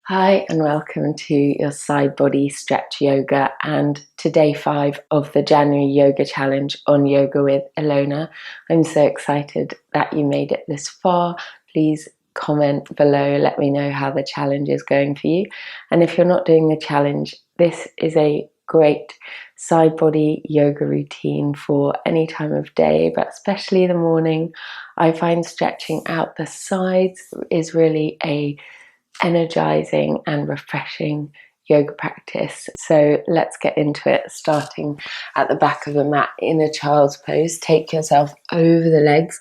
Hi and welcome to your side body stretch yoga and to day 5 of the January yoga challenge on Yoga with Ilona. I'm so excited that you made it this far. Please comment below, let me know how the challenge is going for you. And if you're not doing the challenge, this is a great side body yoga routine for any time of day, but especially the morning. I find stretching out the sides is really a energizing and refreshing yoga practice. So let's get into it, starting at the back of the mat in a child's pose. Take yourself over the legs,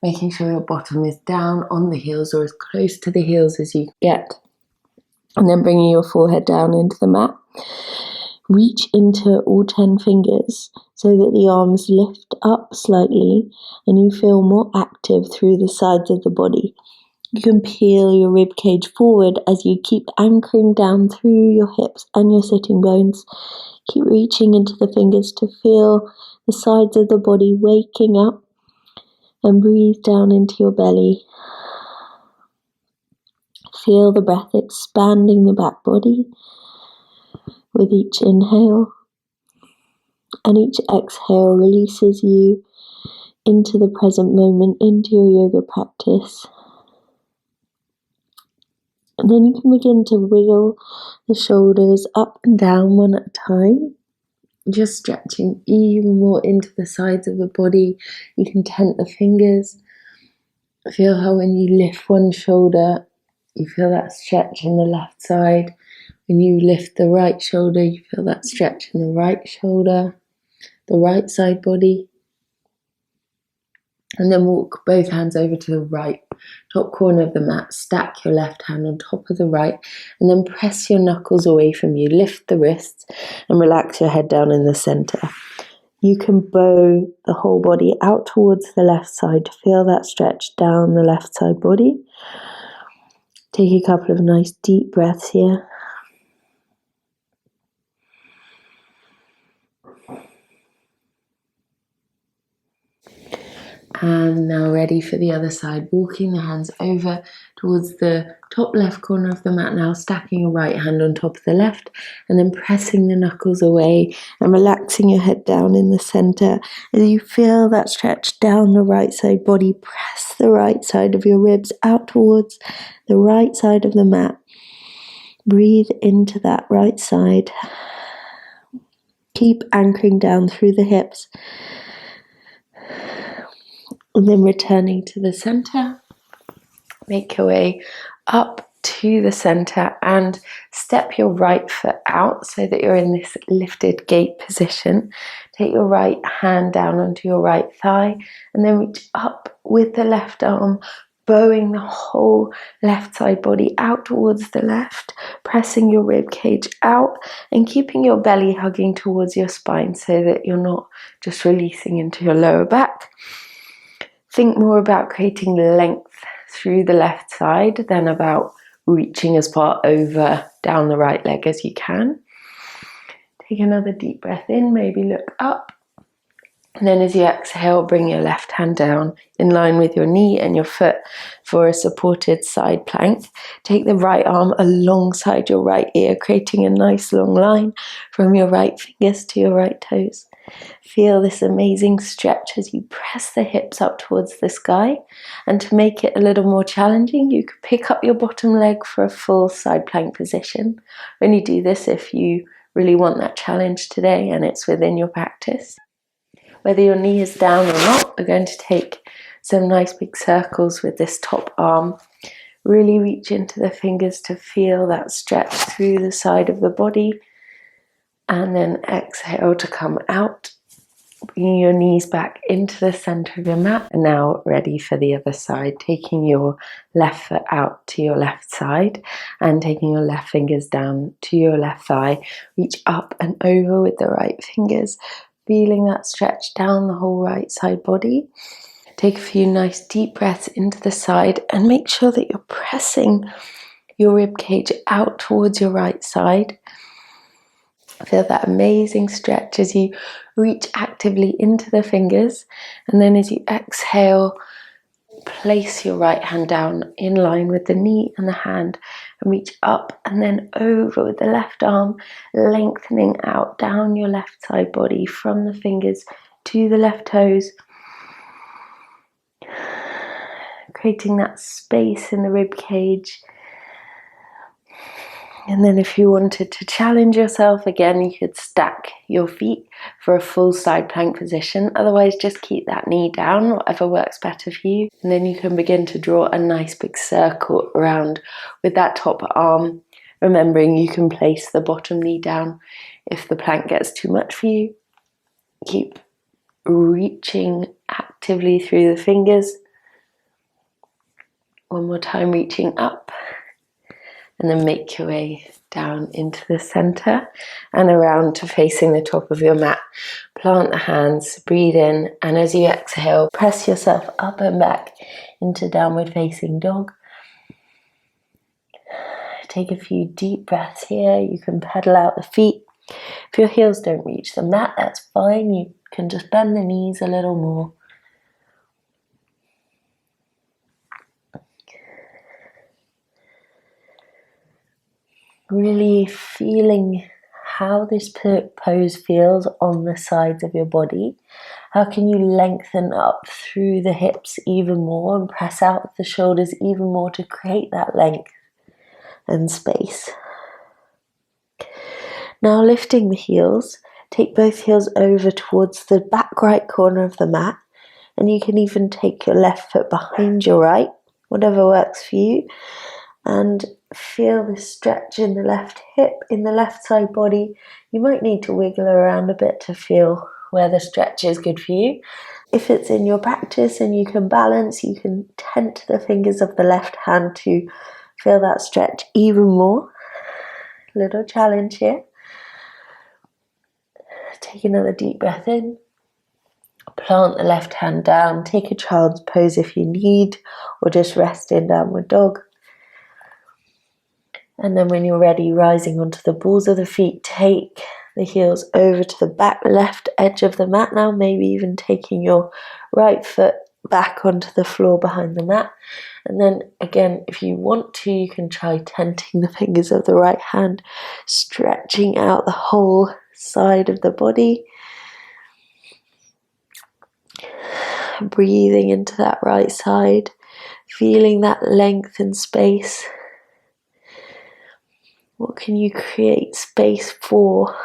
making sure your bottom is down on the heels or as close to the heels as you get, and then bringing your forehead down into the mat. Reach into all 10 fingers so that the arms lift up slightly and you feel more active through the sides of the body. You can peel your rib cage forward as you keep anchoring down through your hips and your sitting bones. Keep reaching into the fingers to feel the sides of the body waking up, and breathe down into your belly. Feel the breath expanding the back body with each inhale, and each exhale releases you into the present moment, into your yoga practice. And then you can begin to wiggle the shoulders up and down one at a time, just stretching even more into the sides of the body. You can tent the fingers. Feel how when you lift one shoulder, you feel that stretch in the left side. When you lift the right shoulder, you feel that stretch in the right shoulder, the right side body. And then walk both hands over to the right top corner of the mat. Stack your left hand on top of the right, and then press your knuckles away from you. Lift the wrists and relax your head down in the center. You can bow the whole body out towards the left side to feel that stretch down the left side body. Take a couple of nice deep breaths here. And now ready for the other side, walking the hands over towards the top left corner of the mat now, stacking your right hand on top of the left, and then pressing the knuckles away and relaxing your head down in the center. As you feel that stretch down the right side body, press the right side of your ribs out towards the right side of the mat. Breathe into that right side. Keep anchoring down through the hips. And then returning to the center, make your way up to the center and step your right foot out so that you're in this lifted gate position. Take your right hand down onto your right thigh and then reach up with the left arm, bowing the whole left side body out towards the left, pressing your rib cage out and keeping your belly hugging towards your spine so that you're not just releasing into your lower back. Think more about creating length through the left side than about reaching as far over down the right leg as you can. Take another deep breath in, maybe look up. And then as you exhale, bring your left hand down in line with your knee and your foot for a supported side plank. Take the right arm alongside your right ear, creating a nice long line from your right fingers to your right toes. Feel this amazing stretch as you press the hips up towards the sky. And to make it a little more challenging, you could pick up your bottom leg for a full side plank position. Only do this if you really want that challenge today and it's within your practice. Whether your knee is down or not, we're going to take some nice big circles with this top arm. Really reach into the fingers to feel that stretch through the side of the body. And then exhale to come out, bringing your knees back into the center of your mat. And now ready for the other side, taking your left foot out to your left side and taking your left fingers down to your left thigh. Reach up and over with the right fingers, feeling that stretch down the whole right side body. Take a few nice deep breaths into the side and make sure that you're pressing your rib cage out towards your right side. Feel that amazing stretch as you reach actively into the fingers, and then as you exhale, place your right hand down in line with the knee and the hand and reach up and then over with the left arm, lengthening out down your left side body from the fingers to the left toes, creating that space in the rib cage. And then if you wanted to challenge yourself again, you could stack your feet for a full side plank position. Otherwise, just keep that knee down, whatever works better for you. And then you can begin to draw a nice big circle around with that top arm, remembering you can place the bottom knee down if the plank gets too much for you. Keep reaching actively through the fingers. One more time, reaching up. And then make your way down into the center and around to facing the top of your mat. Plant the hands, breathe in, and as you exhale, press yourself up and back into downward facing dog. Take a few deep breaths here. You can pedal out the feet. If your heels don't reach the mat, that's fine. You can just bend the knees a little more. Really feeling how this pose feels on the sides of your body. How can you lengthen up through the hips even more and press out the shoulders even more to create that length and space. Now lifting the heels, take both heels over towards the back right corner of the mat, and you can even take your left foot behind your right, whatever works for you. And feel the stretch in the left hip, in the left side body. You might need to wiggle around a bit to feel where the stretch is good for you. If it's in your practice and you can balance, you can tent the fingers of the left hand to feel that stretch even more. Little challenge here. Take another deep breath in. Plant the left hand down. Take a child's pose if you need, or just rest in downward dog. And then when you're ready, rising onto the balls of the feet, take the heels over to the back left edge of the mat now, maybe even taking your right foot back onto the floor behind the mat. And then again, if you want to, you can try tenting the fingers of the right hand, stretching out the whole side of the body. Breathing into that right side, feeling that length and space. What can you create space for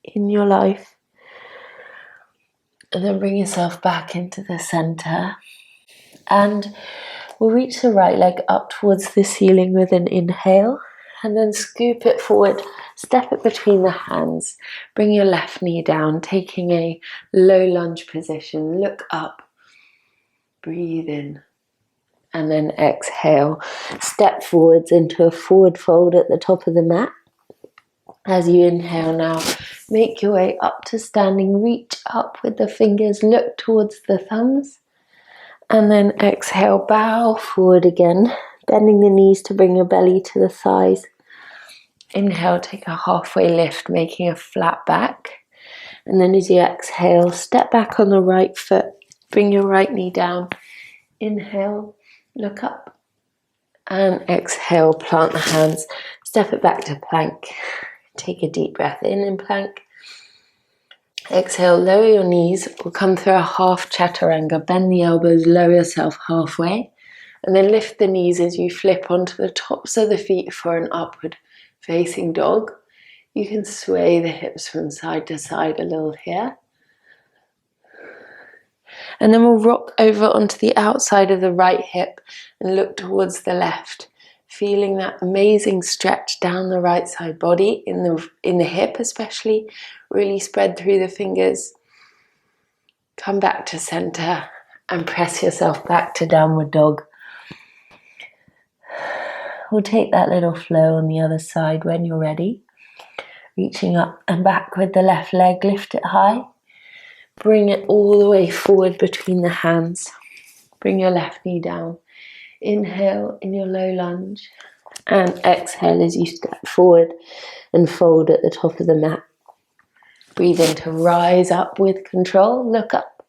in your life? And then bring yourself back into the center. And we'll reach the right leg up towards the ceiling with an inhale. And then scoop it forward, step it between the hands. Bring your left knee down, taking a low lunge position. Look up, breathe in. And then exhale, step forwards into a forward fold at the top of the mat. As you inhale now, make your way up to standing, reach up with the fingers, look towards the thumbs. And then exhale, bow forward again, bending the knees to bring your belly to the thighs. Inhale, take a halfway lift, making a flat back. And then as you exhale, step back on the right foot, bring your right knee down. Inhale. Look up, and exhale, plant the hands, step it back to plank. Take a deep breath in plank. Exhale, lower your knees. We'll come through a half chaturanga. Bend the elbows, lower yourself halfway, and then lift the knees as you flip onto the tops of the feet for an upward facing dog. You can sway the hips from side to side a little here. And then we'll rock over onto the outside of the right hip and look towards the left, feeling that amazing stretch down the right side body, in the hip especially, really spread through the fingers. Come back to center and press yourself back to downward dog. We'll take that little flow on the other side when you're ready. Reaching up and back with the left leg, lift it high. Bring it all the way forward between the hands. Bring your left knee down. Inhale in your low lunge. And exhale as you step forward and fold at the top of the mat. Breathe in to rise up with control. Look up.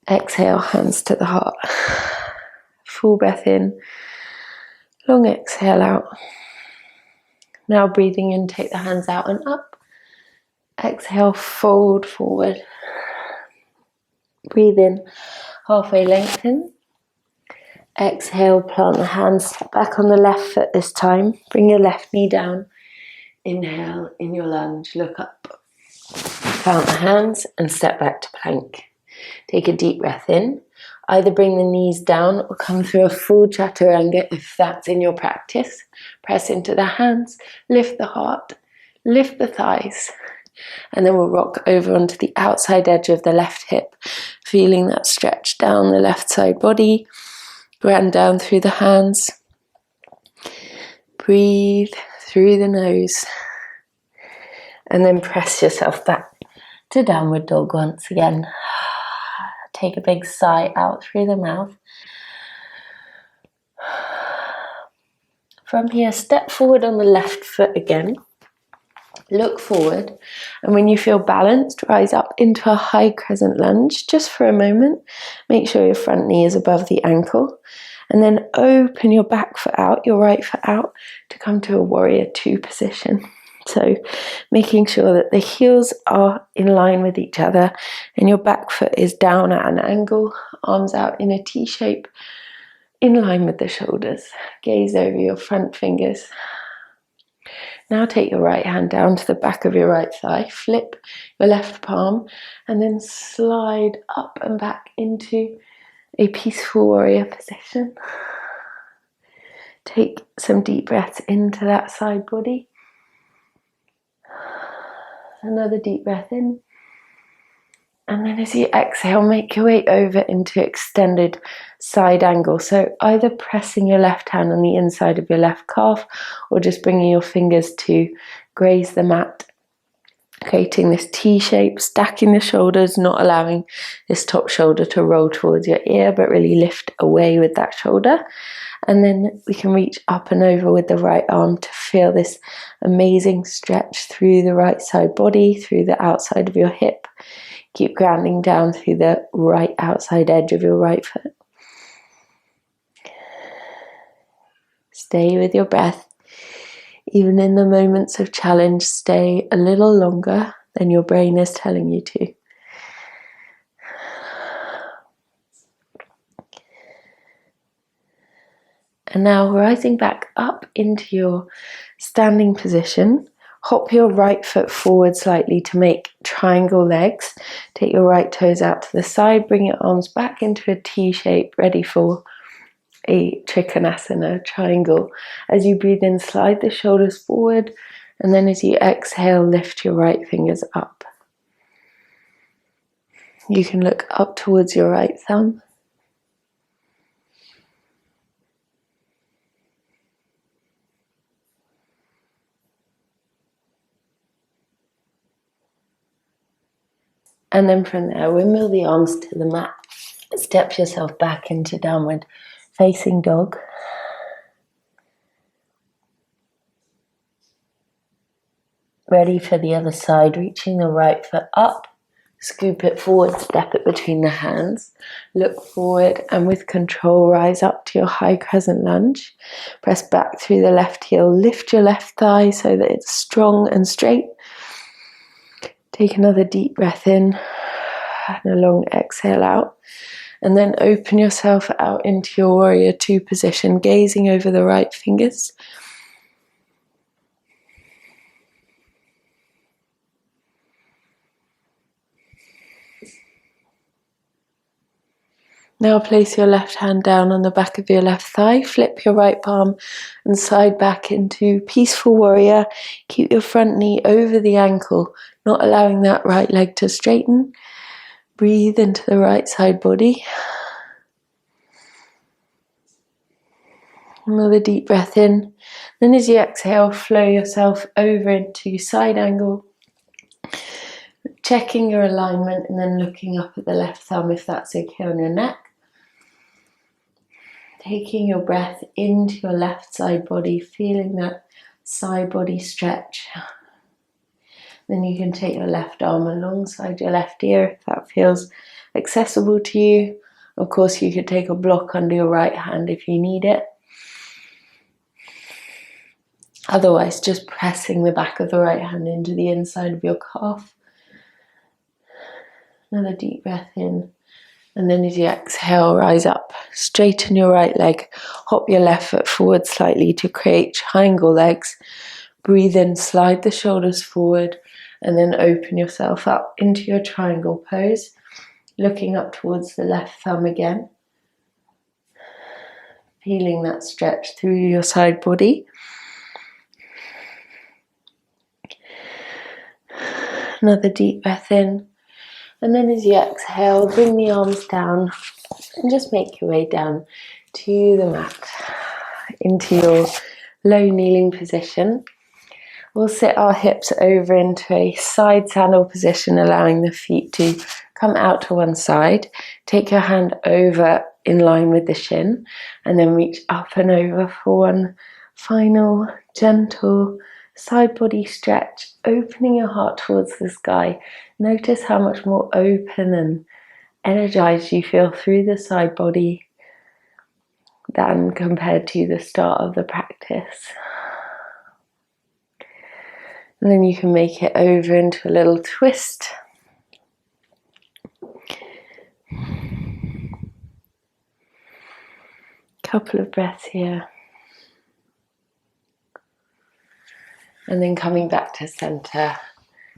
Exhale, hands to the heart. Full breath in. Long exhale out. Now breathing in, take the hands out and up. Exhale, fold forward. Breathe in, halfway lengthen. Exhale, plant the hands, step back on the left foot this time. Bring your left knee down. Inhale, in your lunge, look up. Plant the hands and step back to plank. Take a deep breath in. Either bring the knees down or come through a full chaturanga if that's in your practice. Press into the hands, lift the heart, lift the thighs. And then we'll rock over onto the outside edge of the left hip, feeling that stretch down the left side body. Ground down through the hands. Breathe through the nose. And then press yourself back to downward dog once again. Take a big sigh out through the mouth. From here, step forward on the left foot again. Look forward, and when you feel balanced, rise up into a high crescent lunge just for a moment. Make sure your front knee is above the ankle, and then open your back foot out, your right foot out, to come to a warrior two position. So making sure that the heels are in line with each other and your back foot is down at an angle, arms out in a T shape, in line with the shoulders. Gaze over your front fingers. Now take your right hand down to the back of your right thigh, flip your left palm, and then slide up and back into a peaceful warrior position. Take some deep breaths into that side body. Another deep breath in. And then as you exhale, make your way over into extended side angle. So either pressing your left hand on the inside of your left calf or just bringing your fingers to graze the mat, creating this T shape, stacking the shoulders, not allowing this top shoulder to roll towards your ear, but really lift away with that shoulder. And then we can reach up and over with the right arm to feel this amazing stretch through the right side body, through the outside of your hip. Keep grounding down through the right outside edge of your right foot. Stay with your breath. Even in the moments of challenge, stay a little longer than your brain is telling you to. And now rising back up into your standing position. Hop your right foot forward slightly to make triangle legs. Take your right toes out to the side. Bring your arms back into a T shape, ready for a trikonasana, triangle. As you breathe in, slide the shoulders forward. And then as you exhale, lift your right fingers up. You can look up towards your right thumb. And then from there, windmill the arms to the mat. Step yourself back into downward facing dog. Ready for the other side, reaching the right foot up. Scoop it forward, step it between the hands. Look forward and with control, rise up to your high crescent lunge. Press back through the left heel, lift your left thigh so that it's strong and straight. Take another deep breath in and a long exhale out. And then open yourself out into your warrior two position, gazing over the right fingers. Now place your left hand down on the back of your left thigh, flip your right palm and slide back into peaceful warrior. Keep your front knee over the ankle, not allowing that right leg to straighten. Breathe into the right side body. Another deep breath in. Then as you exhale, flow yourself over into side angle. Checking your alignment and then looking up at the left thumb if that's okay on your neck. Taking your breath into your left side body, feeling that side body stretch. Then you can take your left arm alongside your left ear if that feels accessible to you. Of course, you could take a block under your right hand if you need it. Otherwise, just pressing the back of the right hand into the inside of your calf. Another deep breath in. And then as you exhale, rise up. Straighten your right leg. Hop your left foot forward slightly to create triangle legs. Breathe in, slide the shoulders forward, and then open yourself up into your triangle pose, looking up towards the left thumb again. Feeling that stretch through your side body. Another deep breath in. And then as you exhale, bring the arms down and just make your way down to the mat, into your low kneeling position. We'll sit our hips over into a side sandal position, allowing the feet to come out to one side. Take your hand over in line with the shin, and then reach up and over for one final gentle side body stretch, opening your heart towards the sky. Notice how much more open and energized you feel through the side body than compared to the start of the practice. And then you can make it over into a little twist. Couple of breaths here. And then coming back to center,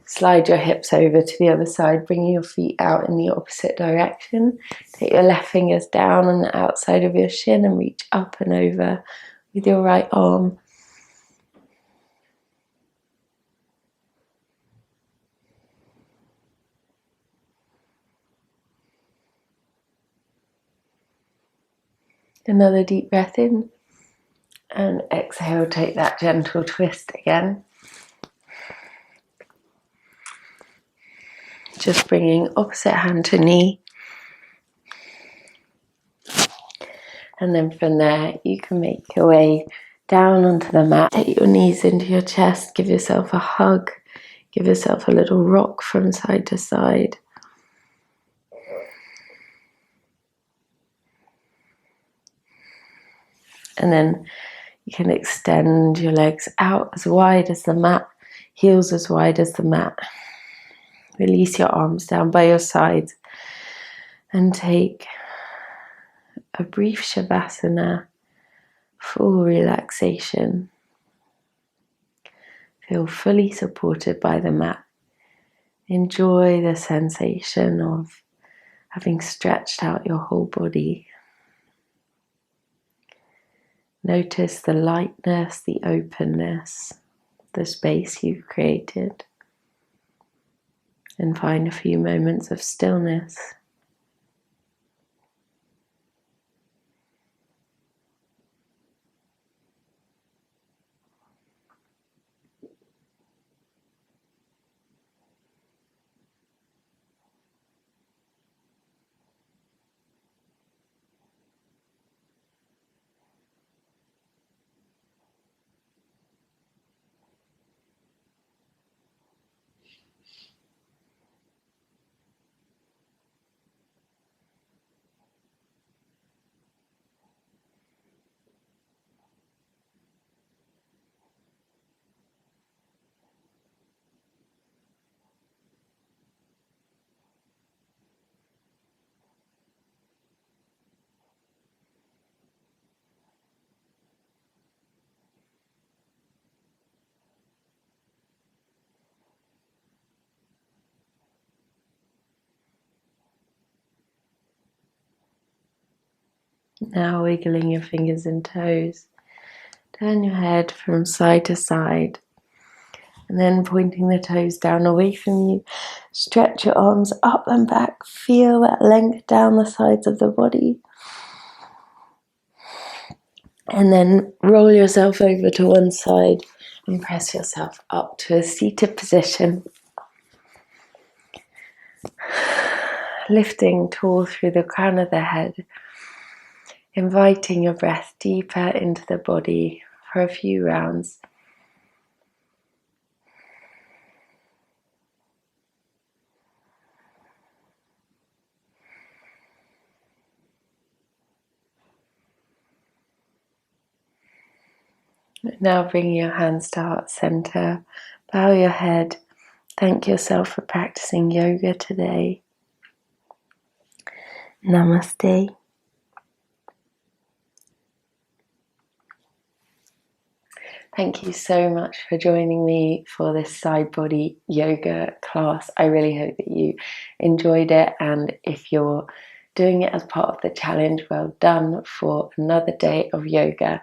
slide your hips over to the other side, bringing your feet out in the opposite direction. Take your left fingers down on the outside of your shin and reach up and over with your right arm. Another deep breath in. And exhale, take that gentle twist again. Just bringing opposite hand to knee. And then from there, you can make your way down onto the mat. Take your knees into your chest, give yourself a hug, give yourself a little rock from side to side. And then you can extend your legs out as wide as the mat, heels as wide as the mat. Release your arms down by your sides and take a brief savasana, full relaxation. Feel fully supported by the mat. Enjoy the sensation of having stretched out your whole body. Notice the lightness, the openness, the space you've created. And find a few moments of stillness. Now wiggling your fingers and toes. Turn your head from side to side. And then pointing the toes down away from you. Stretch your arms up and back. Feel that length down the sides of the body. And then roll yourself over to one side and press yourself up to a seated position. Lifting tall through the crown of the head. Inviting your breath deeper into the body for a few rounds. Now bring your hands to heart center, bow your head, thank yourself for practicing yoga today. Namaste. Thank you so much for joining me for this side body yoga class. I really hope that you enjoyed it, and if you're doing it as part of the challenge, well done for another day of yoga.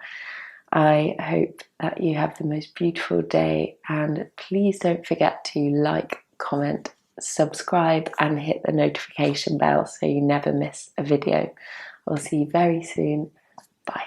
I hope that you have the most beautiful day, and please don't forget to like, comment, subscribe and hit the notification bell so you never miss a video. I'll see you very soon.